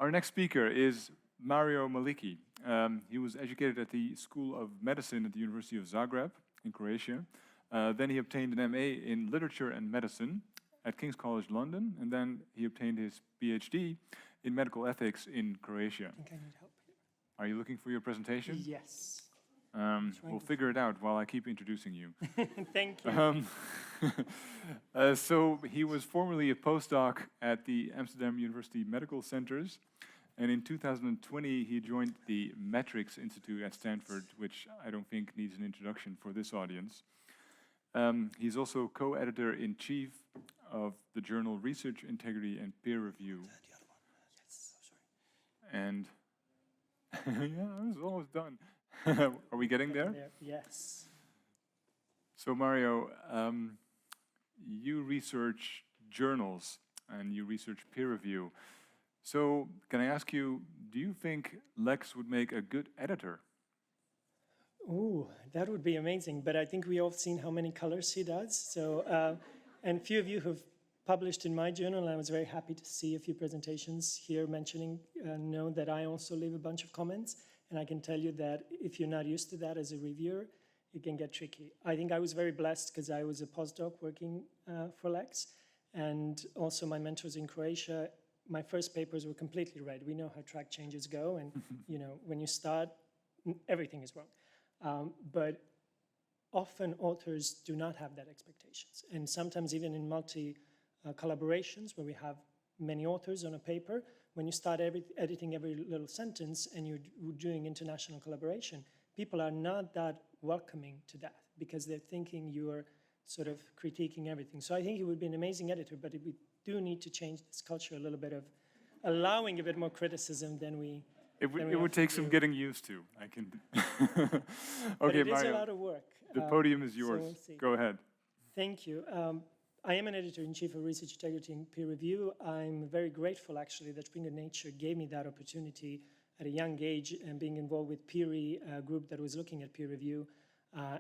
Our next speaker is Mario Malicki. He was educated at the School of Medicine at the University of Zagreb in Croatia. Then he obtained an MA in Literature and Medicine at King's College London, and then he obtained his PhD in Medical Ethics in Croatia. I think I need help here. Are you looking for your presentation? Yes. We'll figure it out while I keep introducing you. Thank you. So he was formerly a postdoc at the Amsterdam University Medical Centers, and in 2020 he joined the Metrics Institute at Stanford, which I don't think needs an introduction for this audience. He's also co-editor-in-chief of the journal Research Integrity and Peer Review. The other one. Yes, so sorry. And yeah, I was almost done. Are we getting there? Yes. So Mario, you research journals and you research peer review. So can I ask you, do you think Lex would make a good editor? Ooh, that would be amazing. But I think we all seen how many colors he does. So, and few of you have published in my journal. I was very happy to see a few presentations here mentioning, know that I also leave a bunch of comments. And I can tell you that if you're not used to that as a reviewer, it can get tricky. I think I was very blessed because I was a postdoc working for Lex. And also my mentors in Croatia, my first papers were completely red. We know how track changes go. And you know, when you start, everything is wrong. But often authors do not have that expectations. And sometimes even in multi-collaborations where we have many authors on a paper, when you start editing every little sentence and you're doing international collaboration, people are not that welcoming to that because they're thinking you are sort of critiquing everything. So I think he would be an amazing editor, but we do need to change this culture a little bit of allowing a bit more criticism than we It would take some getting used to. I can. But Okay, it is Mario, a lot of work. the podium is yours. So we'll see. Go ahead. Thank you. I am an editor-in-chief of Research Integrity and Peer Review. I'm very grateful, actually, that Springer Nature gave me that opportunity at a young age and being involved with PERI, a group that was looking at peer review.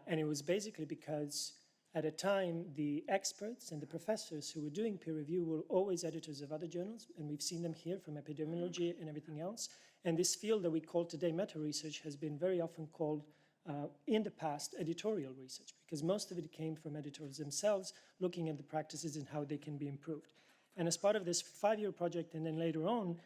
And it was basically because at a time, the experts and the professors who were doing peer review were always editors of other journals, and we've seen them here from epidemiology and everything else. And this field that we call today meta-research has been very often called in the past editorial research, because most of it came from editors themselves looking at the practices and how they can be improved. And as part of this 5-year project and then later on,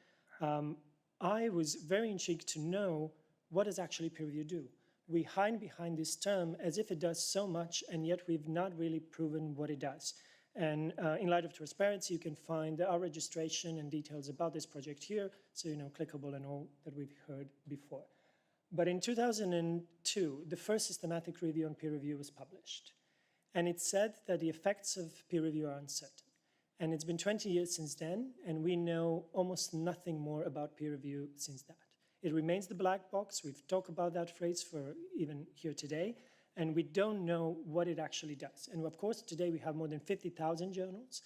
I was very intrigued to know what does actually peer review do. We hide behind this term as if it does so much, and yet we've not really proven what it does. And in light of transparency, you can find our registration and details about this project here, so you know, clickable and all that we've heard before. But in 2002, the first systematic review on peer review was published. And it said that the effects of peer review are uncertain. And it's been 20 years since then, and we know almost nothing more about peer review since that. It remains the black box. We've talked about that phrase for even here today, and we don't know what it actually does. And of course, today we have more than 50,000 journals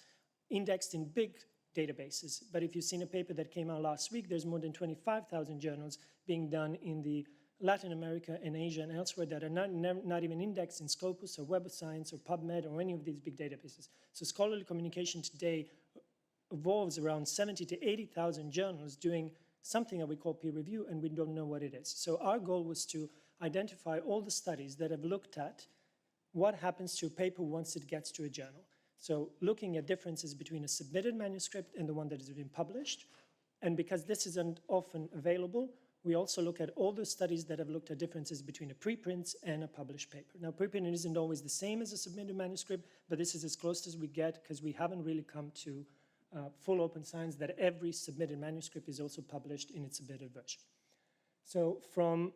indexed in big databases. But if you've seen a paper that came out last week, there's more than 25,000 journals being done in the Latin America and Asia and elsewhere that are not even indexed in Scopus or Web of Science or PubMed or any of these big databases. So scholarly communication today evolves around 70 to 80,000 journals doing something that we call peer review, and we don't know what it is. So our goal was to identify all the studies that have looked at what happens to a paper once it gets to a journal. So looking at differences between a submitted manuscript and the one that has been published. And because this isn't often available, we also look at all the studies that have looked at differences between a preprints and a published paper. Now, preprint isn't always the same as a submitted manuscript, but this is as close as we get because we haven't really come to full open science that every submitted manuscript is also published in its submitted version. So from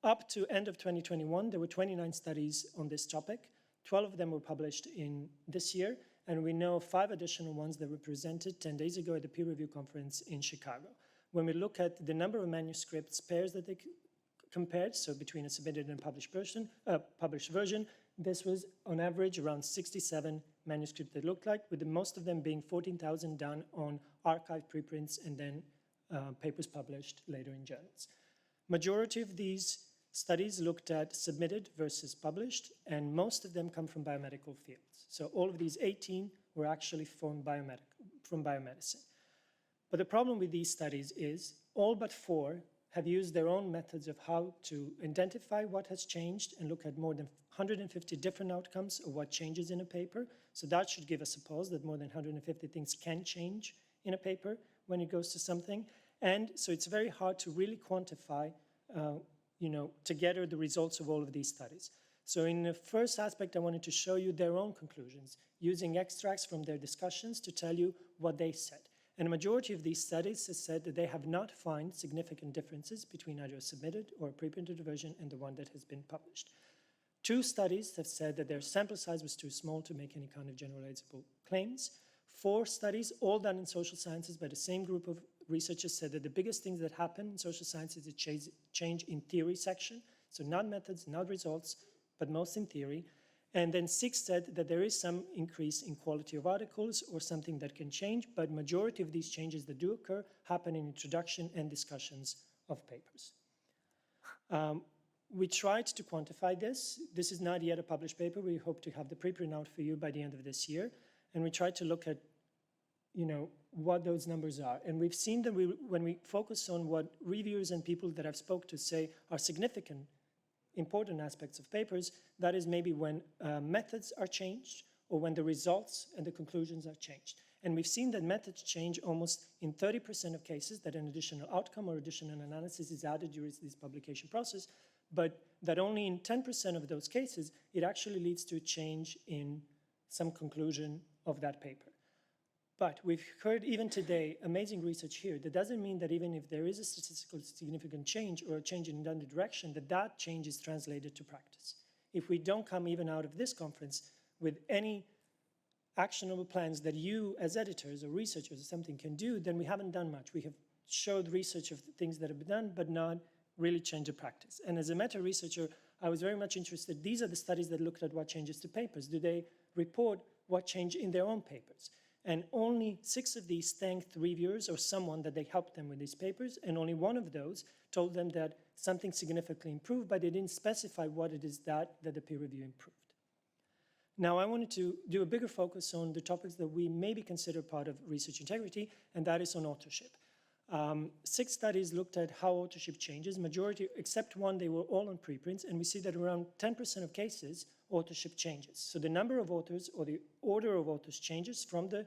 up to end of 2021, there were 29 studies on this topic. 12 of them were published in this year, and we know 5 additional ones that were presented 10 days ago at the peer review conference in Chicago. When we look at the number of manuscripts pairs that they compared, so between a submitted and published version, this was on average around 67 manuscripts they looked like, with the most of them being 14,000 done on archived preprints and then papers published later in journals. Majority of these studies looked at submitted versus published, and most of them come from biomedical fields. So all of these 18 were actually from biomedicine. But the problem with these studies is all but 4 have used their own methods of how to identify what has changed and look at more than 150 different outcomes of what changes in a paper. So that should give us a pause that more than 150 things can change in a paper when it goes to something. And so it's very hard to really quantify, together the results of all of these studies. So in the first aspect, I wanted to show you their own conclusions, using extracts from their discussions to tell you what they said. And a majority of these studies has said that they have not found significant differences between either a submitted or a preprinted version and the one that has been published. 2 studies have said that their sample size was too small to make any kind of generalizable claims. 4 studies, all done in social sciences by the same group of researchers, said that the biggest things that happen in social sciences is a change in theory section. So not methods, not results, but most in theory. And then 6 said that there is some increase in quality of articles or something that can change, but majority of these changes that do occur happen in introduction and discussions of papers. We tried to quantify this. This is not yet a published paper. We hope to have the preprint out for you by the end of this year. And we tried to look at, what those numbers are. And we've seen that when we focus on what reviewers and people that I've spoke to say are significant, important aspects of papers, that is maybe when methods are changed or when the results and the conclusions are changed. And we've seen that methods change almost in 30% of cases, that an additional outcome or additional analysis is added during this publication process, but that only in 10% of those cases, it actually leads to a change in some conclusion of that paper. But we've heard even today amazing research here. That doesn't mean that even if there is a statistically significant change or a change in another direction, that change is translated to practice. If we don't come even out of this conference with any actionable plans that you as editors or researchers or something can do, then we haven't done much. We have showed research of things that have been done, but not really changed the practice. And as a meta-researcher, I was very much interested. These are the studies that looked at what changes to papers. Do they report what changed in their own papers? And only 6 of these thanked reviewers or someone that they helped them with these papers, and only 1 of those told them that something significantly improved, but they didn't specify what it is that the peer review improved. Now, I wanted to do a bigger focus on the topics that we maybe consider part of research integrity, and that is on authorship. 6 studies looked at how authorship changes. Majority, except 1, they were all on preprints, and we see that around 10% of cases, authorship changes. So the number of authors or the order of authors changes from the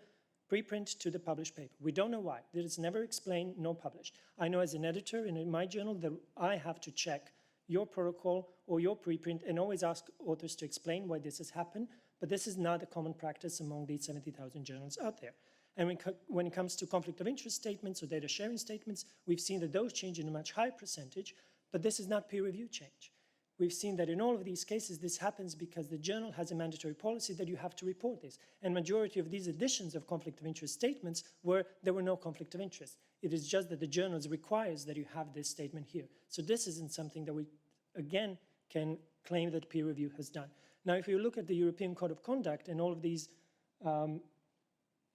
preprint to the published paper. We don't know why. That is never explained nor published. I know as an editor in my journal that I have to check your protocol or your preprint and always ask authors to explain why this has happened, but this is not a common practice among these 70,000 journals out there. And when it comes to conflict of interest statements or data sharing statements, we've seen that those change in a much higher percentage, but this is not peer review change. We've seen that in all of these cases, this happens because the journal has a mandatory policy that you have to report this. And majority of these additions of conflict of interest statements there were no conflict of interest. It is just that the journal requires that you have this statement here. So this isn't something that we, again, can claim that peer review has done. Now, if you look at the European Code of Conduct and all of these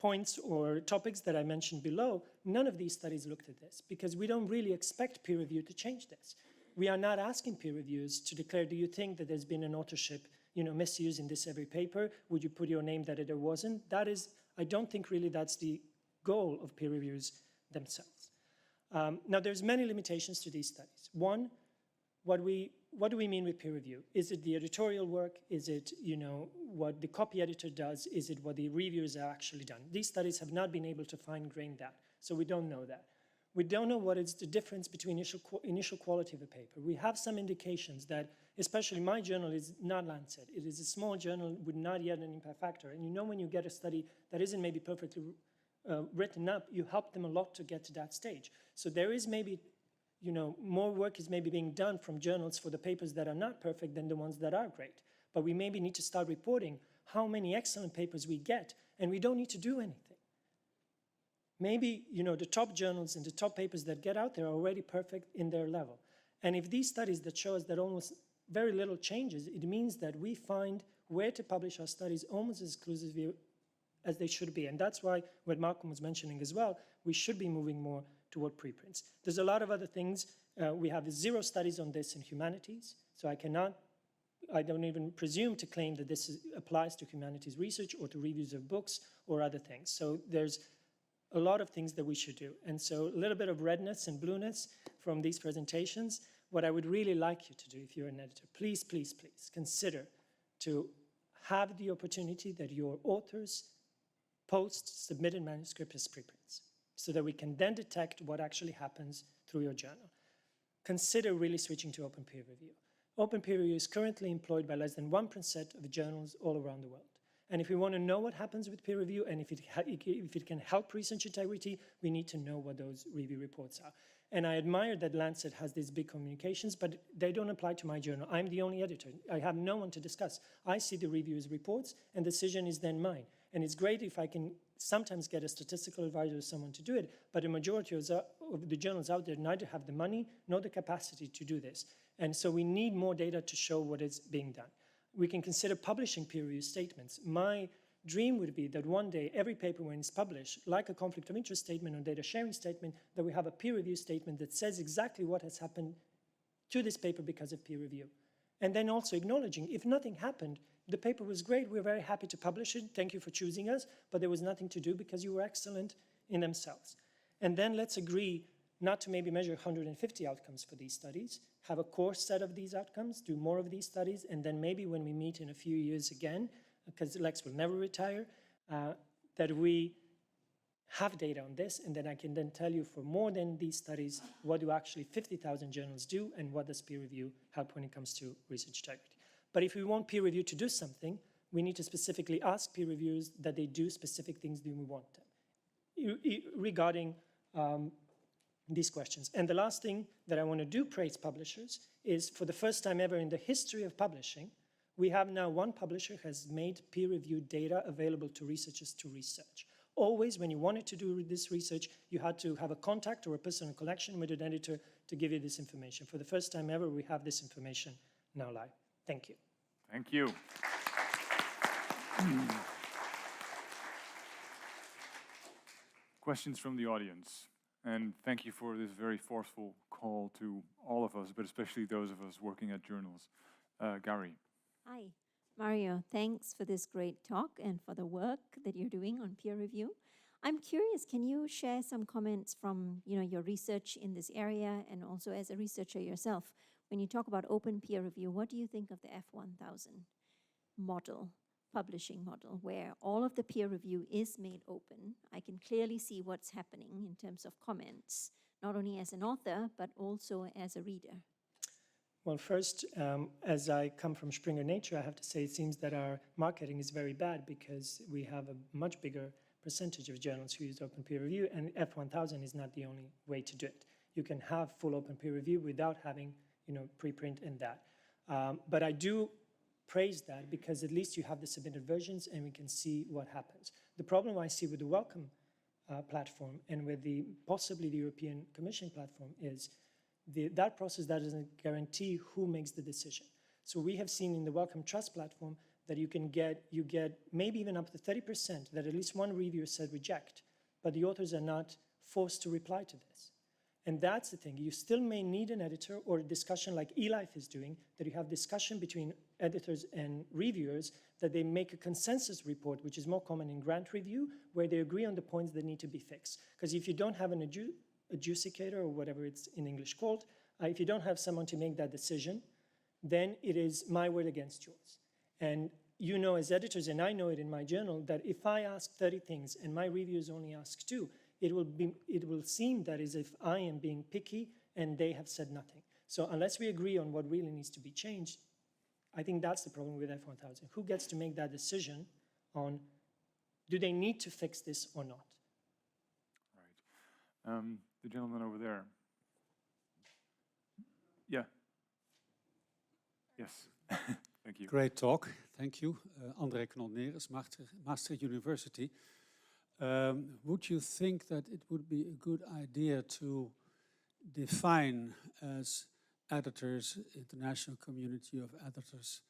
points or topics that I mentioned below, none of these studies looked at this because we don't really expect peer review to change this. We are not asking peer reviewers to declare, do you think that there's been an authorship misuse in this every paper? Would you put your name that there wasn't? That is, I don't think really that's the goal of peer reviewers themselves. Now, there's many limitations to these studies. One, what do we mean with peer review? Is it the editorial work? Is it what the copy editor does? Is it what the reviewers have actually done? These studies have not been able to fine-grain that, so we don't know that. We don't know what is the difference between initial quality of a paper. We have some indications that, especially my journal is not Lancet. It is a small journal with not yet an impact factor. And when you get a study that isn't maybe perfectly written up, you help them a lot to get to that stage. So there is maybe, more work is maybe being done from journals for the papers that are not perfect than the ones that are great. But we maybe need to start reporting how many excellent papers we get, and we don't need to do anything. Maybe, the top journals and the top papers that get out there are already perfect in their level. And if these studies that show us that almost very little changes, it means that we find where to publish our studies almost as exclusively as they should be. And that's why, what Malcolm was mentioning as well, we should be moving more toward preprints. There's a lot of other things. We have 0 studies on this in humanities, so I don't even presume to claim that this applies to humanities research or to reviews of books or other things. So there's a lot of things that we should do. And so a little bit of redness and blueness from these presentations. What I would really like you to do, if you're an editor, please, please, please consider to have the opportunity that your authors post submitted manuscript as preprints, so that we can then detect what actually happens through your journal. Consider really switching to open peer review. Open peer review is currently employed by less than 1% of journals all around the world. And if we want to know what happens with peer review and if it can help research integrity, we need to know what those review reports are. And I admire that Lancet has these big communications, but they don't apply to my journal. I'm the only editor. I have no one to discuss. I see the reviewers' reports, and the decision is then mine. And it's great if I can sometimes get a statistical advisor or someone to do it, but the majority of the journals out there neither have the money nor the capacity to do this. And so we need more data to show what is being done. We can consider publishing peer review statements. My dream would be that one day, every paper when it's published, like a conflict of interest statement or data sharing statement, that we have a peer review statement that says exactly what has happened to this paper because of peer review. And then also acknowledging, if nothing happened, the paper was great, we're very happy to publish it, thank you for choosing us, but there was nothing to do because you were excellent in themselves. And then let's agree not to maybe measure 150 outcomes for these studies, have a core set of these outcomes, do more of these studies, and then maybe when we meet in a few years again, because Lex will never retire, that we have data on this, and then I can then tell you for more than these studies, what do actually 50,000 journals do, and what does peer review help when it comes to research integrity. But if we want peer review to do something, we need to specifically ask peer reviewers that they do specific things that we want them regarding these questions. And the last thing that I want to do, praise publishers, is for the first time ever in the history of publishing, we have now one publisher has made peer-reviewed data available to researchers to research. Always, when you wanted to do this research, you had to have a contact or a personal connection with an editor to give you this information. For the first time ever, we have this information now live. Thank you. Thank you. Questions from the audience? And thank you for this very forceful call to all of us, but especially those of us working at journals. Gary. Hi, Mario. Thanks for this great talk and for the work that you're doing on peer review. I'm curious, can you share some comments from your research in this area and also as a researcher yourself? When you talk about open peer review, what do you think of the F1000 model, publishing model, where all of the peer review is made open? I can clearly see what's happening in terms of comments, not only as an author, but also as a reader. Well, first, as I come from Springer Nature, I have to say it seems that our marketing is very bad because we have a much bigger percentage of journals who use open peer review, and F1000 is not the only way to do it. You can have full open peer review without having preprint and that. But I do praise that because at least you have the submitted versions and we can see what happens. The problem I see with the Welcome platform and with possibly the European Commission platform is that process that doesn't guarantee who makes the decision. So we have seen in the Welcome Trust platform that you get maybe even up to 30% that at least one reviewer said reject, but the authors are not forced to reply to this. And that's the thing. You still may need an editor or a discussion like eLife is doing, that you have discussion between editors and reviewers, that they make a consensus report, which is more common in grant review, where they agree on the points that need to be fixed. Because if you don't have an adjudicator, or whatever it's in English called, if you don't have someone to make that decision, then it is my word against yours. And you know as editors, and I know it in my journal, that if I ask 30 things and my reviewers only ask 2, it will seem that as if I am being picky and they have said nothing. So unless we agree on what really needs to be changed, I think that's the problem with F1000. Who gets to make that decision on do they need to fix this or not? Right. The gentleman over there. Yeah. Yes. Thank you. Great talk. Thank you. André Knol-Neres, Maastricht University. Would you think that it would be a good idea to define as editors, international community of editors,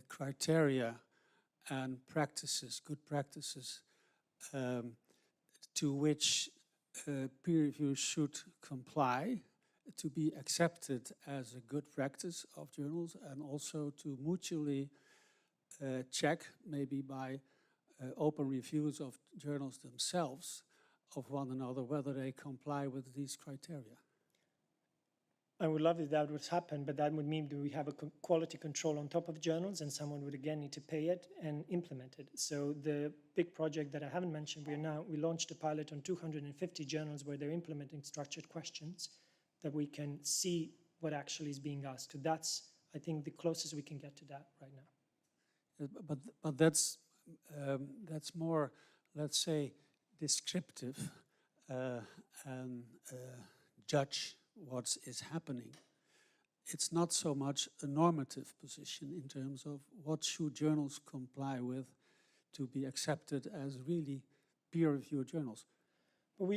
criteria and practices, good practices, to which peer review should comply to be accepted as a good practice of journals, and also to mutually check, maybe by open reviews of journals themselves, of one another, whether they comply with these criteria? I would love if that would happen, but that would mean that we have a quality control on top of journals, and someone would again need to pay it and implement it. So the big project that I haven't mentioned, we launched a pilot on 250 journals where they're implementing structured questions that we can see what actually is being asked. So that's, I think, the closest we can get to that right now. But that's more, let's say, descriptive and judge what is happening. It's not so much a normative position in terms of what should journals comply with to be accepted as really peer-reviewed journals. But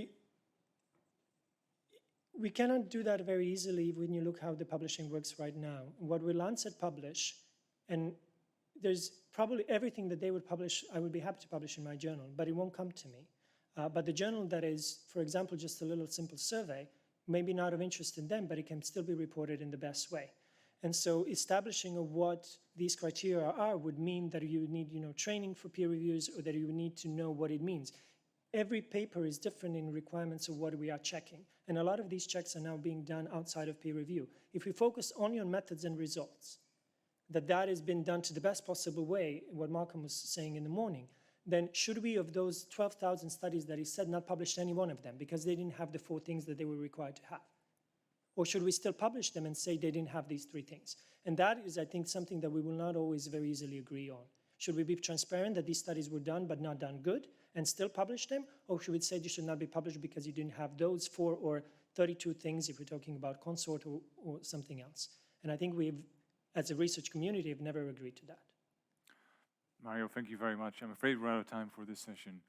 we cannot do that very easily when you look how the publishing works right now. What will Lancet publish, and there's probably everything that they would publish, I would be happy to publish in my journal, but it won't come to me. But the journal that is, for example, just a little simple survey, maybe not of interest in them, but it can still be reported in the best way. And so establishing of what these criteria are would mean that you would need, training for peer reviews, or that you would need to know what it means. Every paper is different in requirements of what we are checking. And a lot of these checks are now being done outside of peer review. If we focus only on methods and results, that has been done to the best possible way, what Malcolm was saying in the morning, then should we, of those 12,000 studies that he said, not publish any one of them because they didn't have the 4 things that they were required to have? Or should we still publish them and say they didn't have these 3 things? And that is, I think, something that we will not always very easily agree on. Should we be transparent that these studies were done but not done good and still publish them? Or should we say they should not be published because you didn't have those 4 or 32 things if we're talking about consort or something else? And I think we've, as a research community, have never agreed to that. Mario, thank you very much. I'm afraid we're out of time for this session.